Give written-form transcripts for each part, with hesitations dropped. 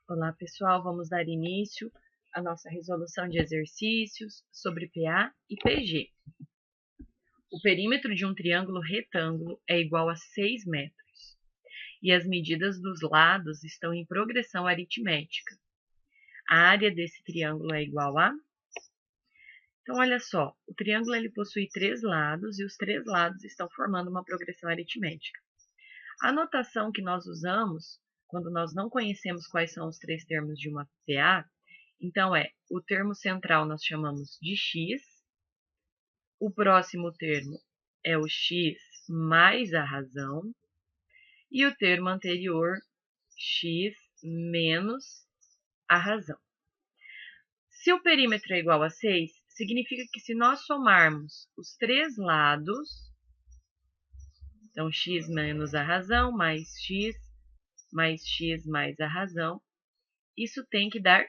Olá, pessoal, vamos dar início à nossa resolução de exercícios sobre PA e PG. O perímetro de um triângulo retângulo é igual a 6 metros e as medidas dos lados estão em progressão aritmética. A área desse triângulo é igual a... Então, olha só, o triângulo ele possui 3 lados e os 3 lados estão formando uma progressão aritmética. A notação que nós usamos quando nós não conhecemos quais são os 3 termos de uma PA, então o termo central nós chamamos de x, o próximo termo é o x mais a razão, e o termo anterior, x menos a razão. Se o perímetro é igual a 6, significa que se nós somarmos os 3 lados, então x menos a razão mais x mais a razão, isso tem que dar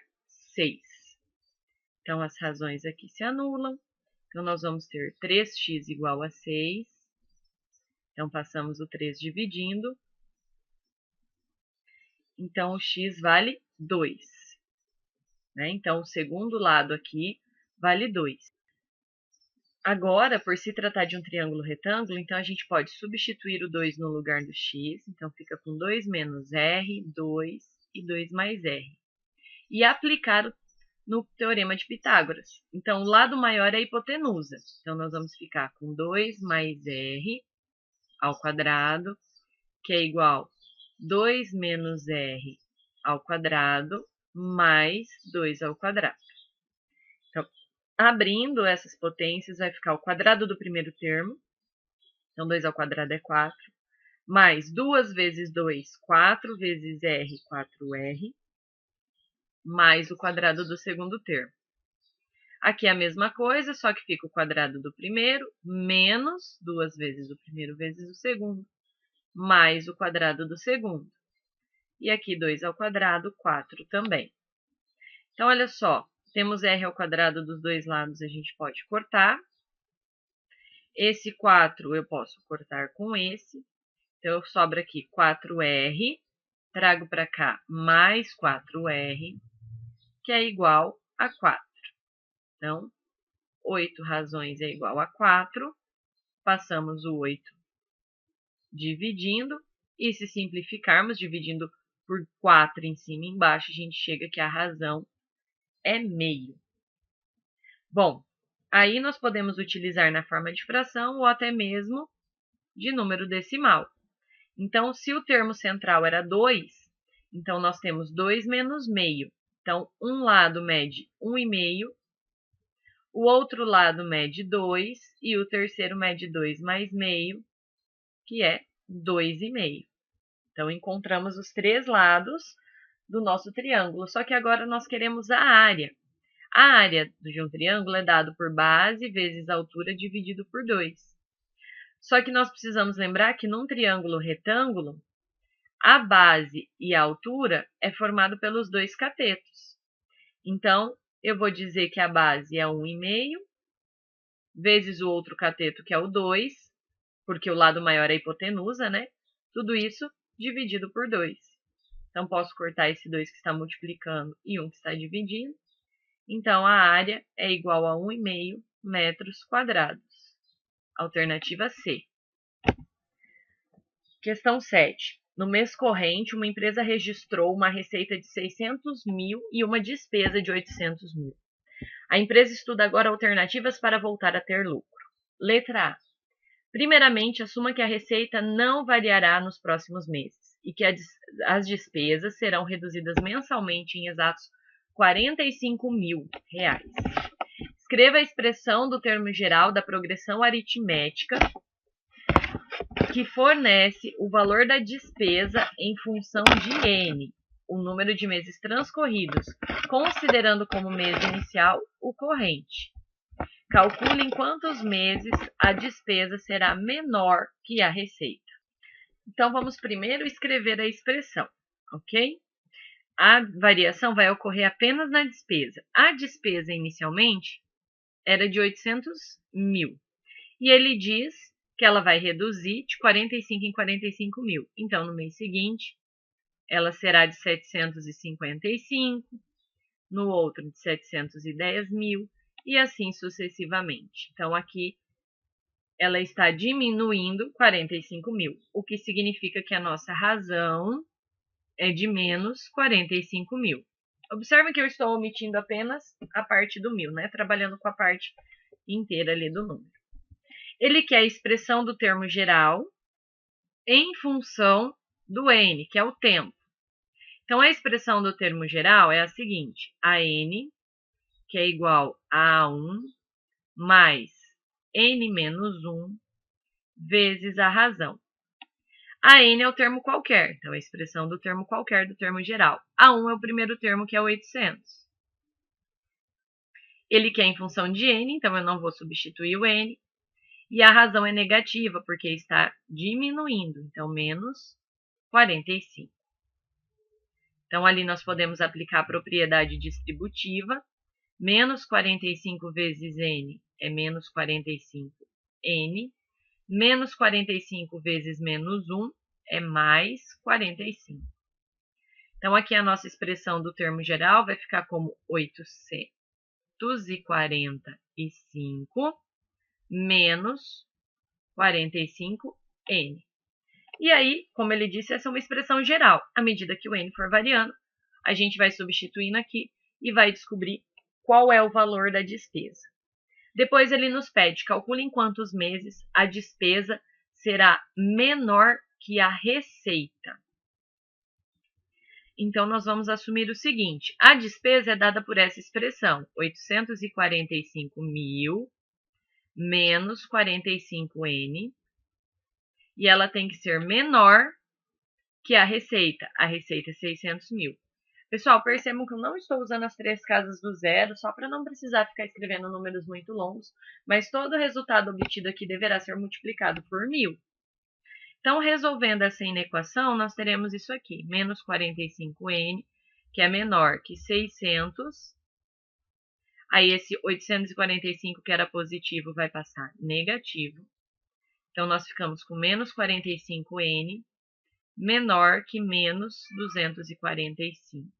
6. Então, as razões aqui se anulam. Então, nós vamos ter 3x igual a 6. Então, passamos o 3 dividindo. Então, o x vale 2. Né? Então, o segundo lado aqui vale 2. Agora, por se tratar de um triângulo retângulo, então a gente pode substituir o 2 no lugar do x. Então, fica com 2 menos r, 2 e 2 mais r. E aplicar no teorema de Pitágoras. Então, o lado maior é a hipotenusa. Então, nós vamos ficar com 2 mais r ao quadrado, que é igual a 2 menos r ao quadrado, mais 2 ao quadrado. Então, abrindo essas potências, vai ficar o quadrado do primeiro termo. Então, 2 ao quadrado é 4. Mais 2 vezes 2, 4 vezes r, 4r. Mais o quadrado do segundo termo. Aqui é a mesma coisa, só que fica o quadrado do primeiro, menos 2 vezes o primeiro vezes o segundo, mais o quadrado do segundo. E aqui 2 ao quadrado, 4 também. Então, olha só, temos r ao quadrado dos dois lados, a gente pode cortar. Esse 4 eu posso cortar com esse. Então, sobra aqui 4r, trago para cá mais 4r, que é igual a 4. Então, 8 razões é igual a 4. Passamos o 8 dividindo. E se simplificarmos, dividindo por 4 em cima e embaixo, a gente chega que a razão é meio. Bom, aí nós podemos utilizar na forma de fração ou até mesmo de número decimal. Então, se o termo central era 2, então nós temos 2 menos meio. Então, um lado mede 1,5, o outro lado mede 2 e o terceiro mede 2 mais meio, que é 2,5. Então, encontramos os 3 lados do nosso triângulo, só que agora nós queremos a área. A área de um triângulo é dado por base vezes altura dividido por 2. Só que nós precisamos lembrar que num triângulo retângulo, a base e a altura é formado pelos dois catetos. Então, eu vou dizer que a base é 1,5, vezes o outro cateto, que é o 2, porque o lado maior é a hipotenusa, né? Tudo isso dividido por 2. Então, posso cortar esse 2 que está multiplicando e 1 que está dividindo. Então, a área é igual a 1,5 metros quadrados. Alternativa C. Questão 7. No mês corrente, uma empresa registrou uma receita de 600 mil e uma despesa de 800 mil. A empresa estuda agora alternativas para voltar a ter lucro. Letra A. Primeiramente, assuma que a receita não variará nos próximos meses e que as despesas serão reduzidas mensalmente em exatos R$45 mil. Escreva a expressão do termo geral da progressão aritmética que fornece o valor da despesa em função de n, o número de meses transcorridos, considerando como mês inicial o corrente. Calcule em quantos meses a despesa será menor que a receita. Então, vamos primeiro escrever a expressão, ok? A variação vai ocorrer apenas na despesa. A despesa, inicialmente, era de 800 mil. E ele diz que ela vai reduzir de 45 em 45 mil. Então, no mês seguinte, ela será de 755, no outro de 710 mil, e assim sucessivamente. Então, aqui ela está diminuindo 45 mil, o que significa que a nossa razão é de menos 45 mil. Observe que eu estou omitindo apenas a parte do mil, né? Trabalhando com a parte inteira ali do número. Ele quer a expressão do termo geral em função do n, que é o tempo. Então, a expressão do termo geral é a seguinte: a n, que é igual a 1, mais n menos 1, vezes a razão. A n é o termo qualquer, então a expressão do termo qualquer do termo geral. A 1 é o primeiro termo, que é 800. Ele quer em função de n, então eu não vou substituir o n. E a razão é negativa, porque está diminuindo, então menos 45. Então, ali nós podemos aplicar a propriedade distributiva. Menos 45 vezes n é menos 45n. Menos 45 vezes menos 1 é mais 45. Então, aqui a nossa expressão do termo geral vai ficar como 845 menos 45n. E aí, como ele disse, essa é uma expressão geral. À medida que o n for variando, a gente vai substituindo aqui e vai descobrir qual é o valor da despesa. Depois ele nos pede, calcule em quantos meses a despesa será menor que a receita. Então, nós vamos assumir o seguinte: a despesa é dada por essa expressão, 845 mil menos 45n, e ela tem que ser menor que a receita. A receita é 600 mil. Pessoal, percebam que eu não estou usando as três casas do zero, só para não precisar ficar escrevendo números muito longos, mas todo o resultado obtido aqui deverá ser multiplicado por 1000. Então, resolvendo essa inequação, nós teremos isso aqui, menos 45n, que é menor que 600. Aí, esse 845, que era positivo, vai passar negativo. Então, nós ficamos com menos 45n, menor que menos 245.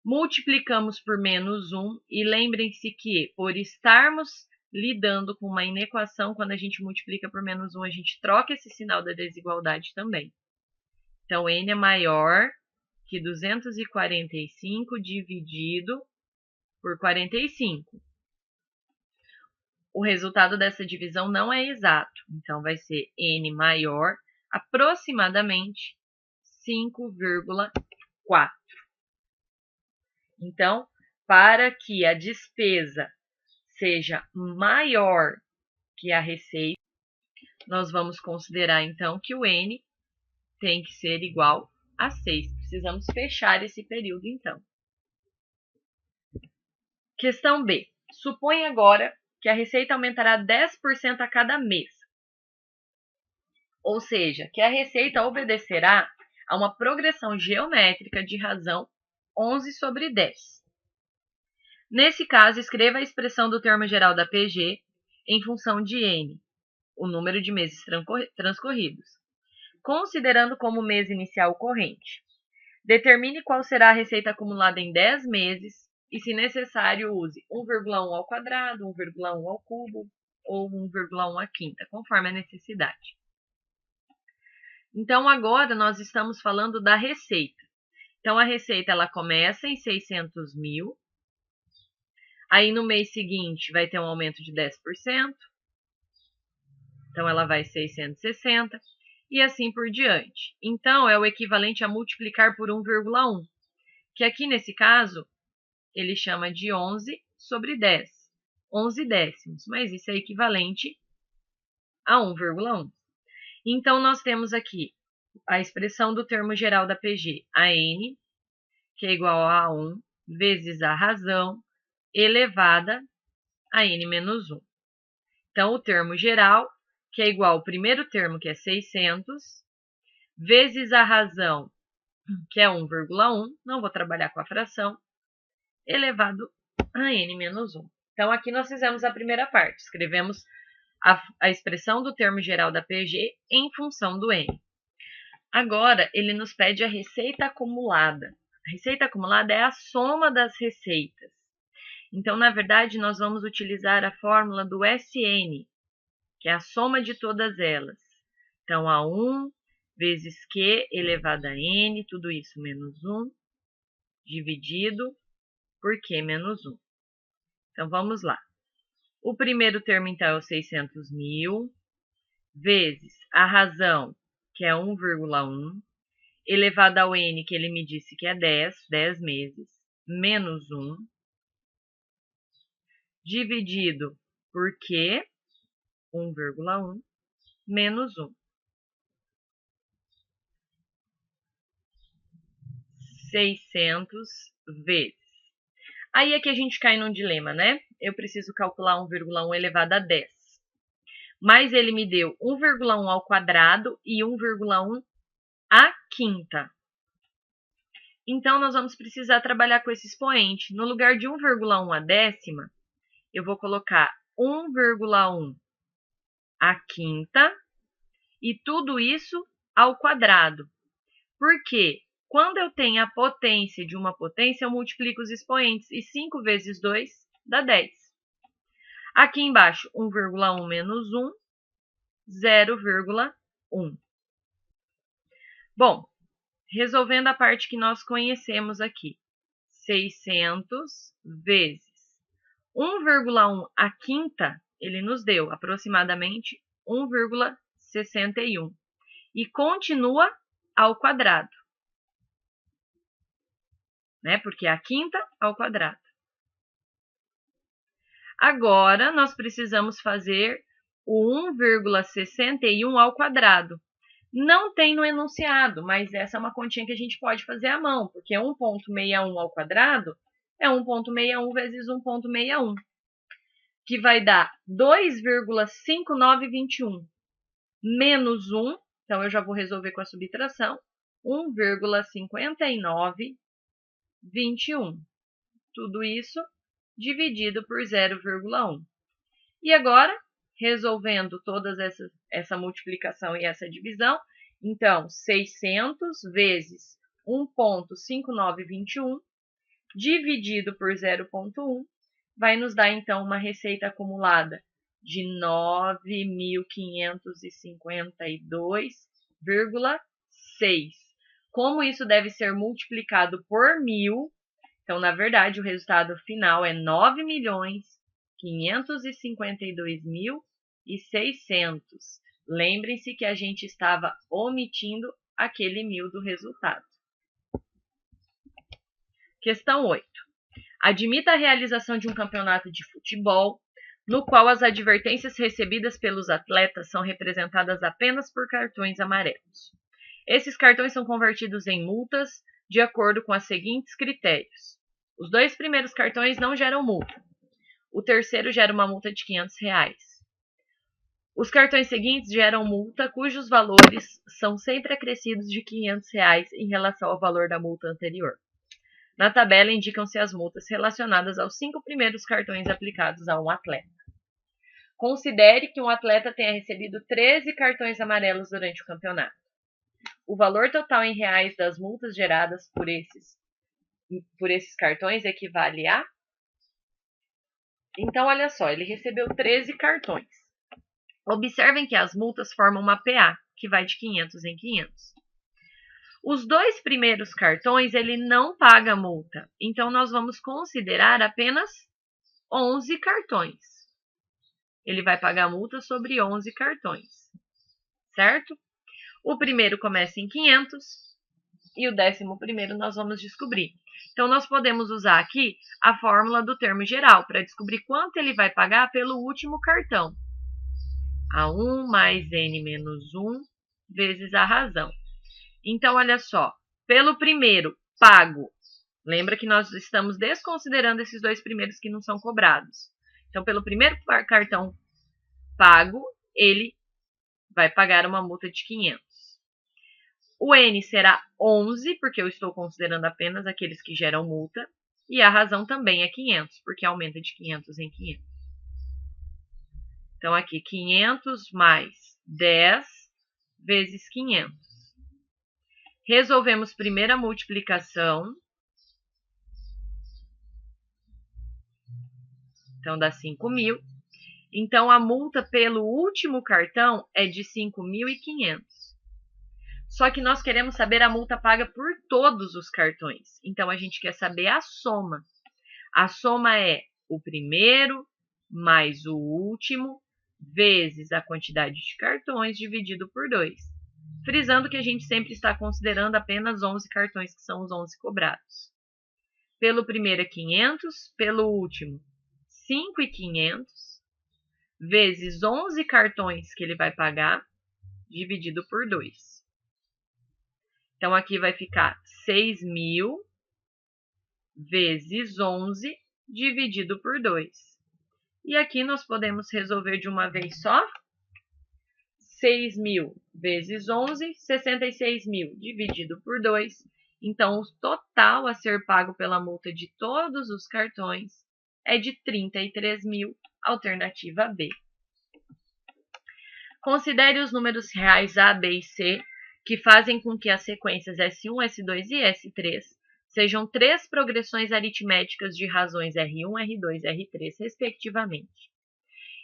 Multiplicamos por menos 1 e lembrem-se que, por estarmos lidando com uma inequação, quando a gente multiplica por menos 1, a gente troca esse sinal da desigualdade também. Então, n é maior que 245 dividido por 45. O resultado dessa divisão não é exato, então vai ser n maior aproximadamente 5,4. Então, para que a despesa seja maior que a receita, nós vamos considerar, então, que o n tem que ser igual a 6. Precisamos fechar esse período, então. Questão B. Supõe agora que a receita aumentará 10% a cada mês. Ou seja, que a receita obedecerá a uma progressão geométrica de razão 11 sobre 10. Nesse caso, escreva a expressão do termo geral da PG em função de n, o número de meses transcorridos, considerando como mês inicial o corrente. Determine qual será a receita acumulada em 10 meses e, se necessário, use 1,1 ao quadrado, 1,1 ao cubo ou 1,1 à quinta, conforme a necessidade. Então, agora nós estamos falando da receita. Então, a receita ela começa em 600 mil. Aí, no mês seguinte, vai ter um aumento de 10%. Então, ela vai 660. E assim por diante. Então, é o equivalente a multiplicar por 1,1. Que aqui, nesse caso, ele chama de 11 sobre 10. 11 décimos. Mas isso é equivalente a 1,1. Então, nós temos aqui a expressão do termo geral da PG, a n, que é igual a 1, vezes a razão, elevada a n menos 1. Então, o termo geral, que é igual ao primeiro termo, que é 600, vezes a razão, que é 1,1, não vou trabalhar com a fração, elevado a n menos 1. Então, aqui nós fizemos a primeira parte, escrevemos a expressão do termo geral da PG em função do n. Agora, ele nos pede a receita acumulada. A receita acumulada é a soma das receitas. Então, na verdade, nós vamos utilizar a fórmula do SN, que é a soma de todas elas. Então, A1 vezes Q elevado a N, tudo isso menos 1, dividido por Q menos 1. Então, vamos lá. O primeiro termo, então, é o 600 mil, vezes a razão, que é 1,1, elevado ao N, que ele me disse que é 10 meses, menos 1, dividido por Q, 1,1, menos 1. 600 vezes. Aí é que a gente cai num dilema, né? Eu preciso calcular 1,1 elevado a 10. Mas ele me deu 1,1 ao quadrado e 1,1 à quinta. Então, nós vamos precisar trabalhar com esse expoente. No lugar de 1,1 à décima, eu vou colocar 1,1 à quinta e tudo isso ao quadrado. Por quê? Quando eu tenho a potência de uma potência, eu multiplico os expoentes. E 5 vezes 2 dá 10. Aqui embaixo, 1,1 menos 1, 0,1. Bom, resolvendo a parte que nós conhecemos aqui. 600 vezes 1,1 à quinta, ele nos deu aproximadamente 1,61. E continua ao quadrado. Né? Porque é a quinta ao quadrado. Agora, nós precisamos fazer o 1,61 ao quadrado. Não tem no enunciado, mas essa é uma continha que a gente pode fazer à mão, porque 1,61 ao quadrado é 1,61 vezes 1,61, que vai dar 2,5921 menos 1, então eu já vou resolver com a subtração, 1,5921. Tudo isso dividido por 0,1. E agora, resolvendo toda essa multiplicação e essa divisão, então, 600 vezes 1,5921 dividido por 0,1 vai nos dar, então, uma receita acumulada de 9.552,6. Como isso deve ser multiplicado por 1.000, então, na verdade, o resultado final é 9.552.600. Lembrem-se que a gente estava omitindo aquele 1.000 do resultado. Questão 8. Admita a realização de um campeonato de futebol, no qual as advertências recebidas pelos atletas são representadas apenas por cartões amarelos. Esses cartões são convertidos em multas de acordo com os seguintes critérios. Os 2 primeiros cartões não geram multa. O terceiro gera uma multa de R$500. Os cartões seguintes geram multa cujos valores são sempre acrescidos de R$500 em relação ao valor da multa anterior. Na tabela indicam-se as multas relacionadas aos 5 primeiros cartões aplicados a um atleta. Considere que um atleta tenha recebido 13 cartões amarelos durante o campeonato. O valor total em reais das multas geradas por esses cartões equivale a... Então, olha só, ele recebeu 13 cartões. Observem que as multas formam uma PA, que vai de 500 em 500. Os 2 primeiros cartões, ele não paga multa. Então, nós vamos considerar apenas 11 cartões. Ele vai pagar multa sobre 11 cartões, certo? O primeiro começa em 500 e o 11º nós vamos descobrir. Então, nós podemos usar aqui a fórmula do termo geral para descobrir quanto ele vai pagar pelo último cartão. A1 mais N menos 1 vezes a razão. Então, olha só, pelo primeiro, pago. Lembra que nós estamos desconsiderando esses 2 primeiros que não são cobrados. Então, pelo primeiro cartão pago, ele vai pagar uma multa de 500. O N será 11, porque eu estou considerando apenas aqueles que geram multa. E a razão também é 500, porque aumenta de 500 em 500. Então, aqui, 500 mais 10 vezes 500. Resolvemos primeiro a multiplicação. Então, dá 5.000. Então, a multa pelo último cartão é de 5.500. Só que nós queremos saber a multa paga por todos os cartões. Então, a gente quer saber a soma. A soma é o primeiro mais o último vezes a quantidade de cartões dividido por 2. Frisando que a gente sempre está considerando apenas 11 cartões, que são os 11 cobrados. Pelo primeiro é 500, pelo último 5.500, vezes 11 cartões que ele vai pagar, dividido por 2. Então, aqui vai ficar 6.000 vezes 11 dividido por 2. E aqui nós podemos resolver de uma vez só. 6.000 vezes 11, 66.000 dividido por 2. Então, o total a ser pago pela multa de todos os cartões é de 33.000, alternativa B. Considere os números reais A, B e C, que fazem com que as sequências S1, S2 e S3 sejam 3 progressões aritméticas de razões R1, R2 e R3, respectivamente.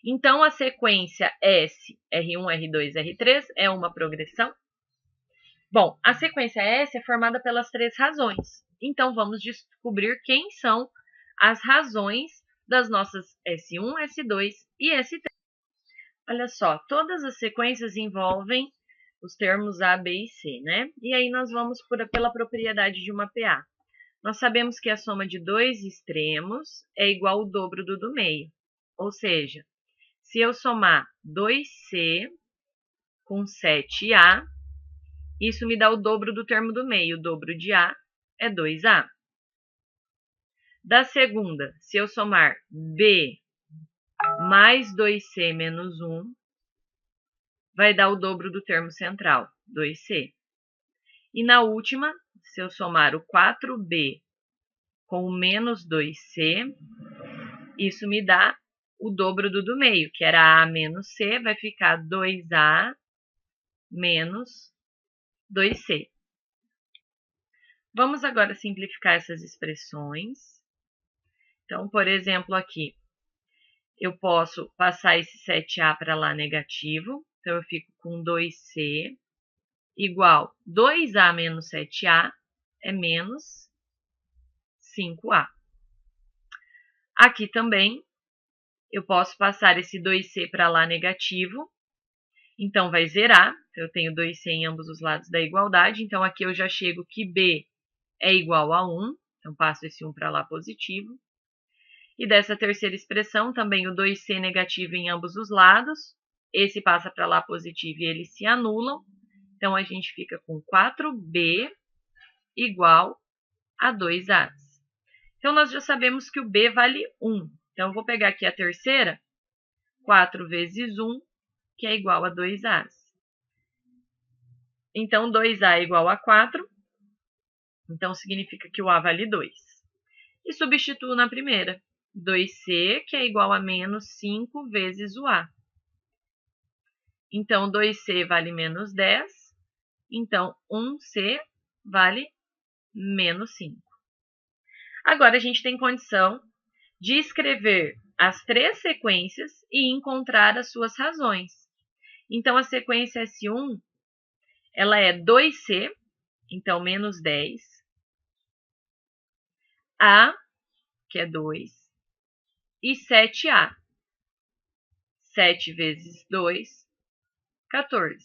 Então, a sequência S, R1, R2, R3 é uma progressão? Bom, a sequência S é formada pelas 3 razões. Então, vamos descobrir quem são as razões das nossas S1, S2 e S3. Olha só, todas as sequências envolvem os termos A, B e C, né? E aí nós vamos pela propriedade de uma PA. Nós sabemos que a soma de 2 extremos é igual ao dobro do meio. Ou seja, se eu somar 2C com 7A, isso me dá o dobro do termo do meio. O dobro de A é 2A. Da segunda, se eu somar B mais 2C menos 1, vai dar o dobro do termo central, 2C. E na última, se eu somar o 4B com o menos 2C, isso me dá o dobro do meio, que era A menos C, vai ficar 2A menos 2C. Vamos agora simplificar essas expressões. Então, por exemplo, aqui, eu posso passar esse 7A para lá negativo. Então, eu fico com 2C igual 2A menos 7A é menos 5A. Aqui também, eu posso passar esse 2C para lá negativo. Então, vai zerar. Eu tenho 2C em ambos os lados da igualdade. Então, aqui eu já chego que B é igual a 1. Então, passo esse 1 para lá positivo. E dessa terceira expressão, também o 2C negativo em ambos os lados. Esse passa para lá positivo e eles se anulam. Então, a gente fica com 4B igual a 2A. Então, nós já sabemos que o B vale 1. Então, eu vou pegar aqui a terceira, 4 vezes 1, que é igual a 2A. Então, 2A é igual a 4. Então, significa que o A vale 2. E substituo na primeira. 2C, que é igual a menos 5 vezes o A. Então, 2C vale menos 10. Então, 1C vale menos 5. Agora, a gente tem condição de escrever as 3 sequências e encontrar as suas razões. Então, a sequência S1, ela é 2C, então, menos 10. A, que é 2. E 7A. 7 vezes 2, 14.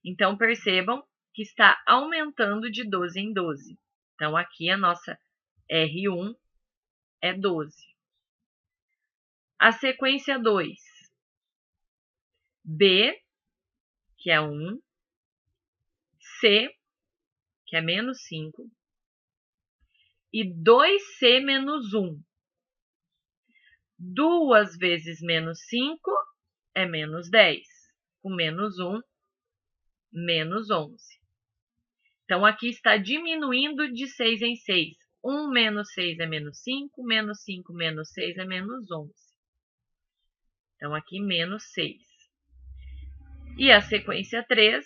Então, percebam que está aumentando de 12 em 12. Então, aqui a nossa R1 é 12. A sequência 2, B, que é 1, C, que é menos 5, e 2C menos 1. 2 vezes menos 5 é menos 10. Com menos 1, menos 11. Então, aqui está diminuindo de 6 em 6. 1 menos 6 é menos 5, menos 5 menos 6 é menos 11. Então, aqui menos 6. E a sequência 3,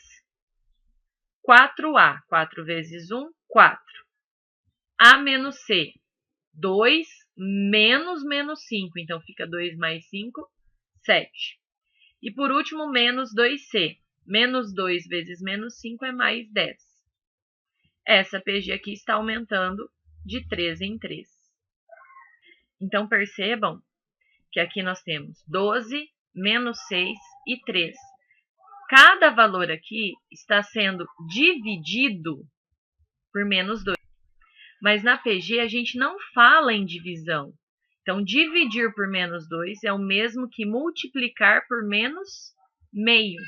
4A. 4 vezes 1, 4. A menos C. 2 menos 5. Então, fica 2 mais 5, 7. E por último, menos 2C. Menos 2 vezes menos 5 é mais 10. Essa PG aqui está aumentando de 3 em 3. Então, percebam que aqui nós temos 12, menos 6 e 3. Cada valor aqui está sendo dividido por menos 2. Mas na PG a gente não fala em divisão. Então, dividir por menos 2 é o mesmo que multiplicar por menos meio.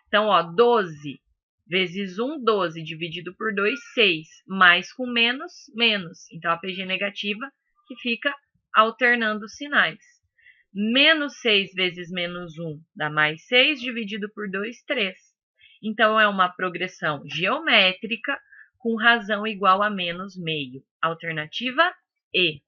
Então, 12 vezes 1, 12, dividido por 2, 6. Mais com menos, menos. Então, a PG negativa que fica alternando os sinais. Menos 6 vezes menos 1 dá mais 6, dividido por 2, 3. Então, é uma progressão geométrica com razão igual a menos meio. Alternativa E.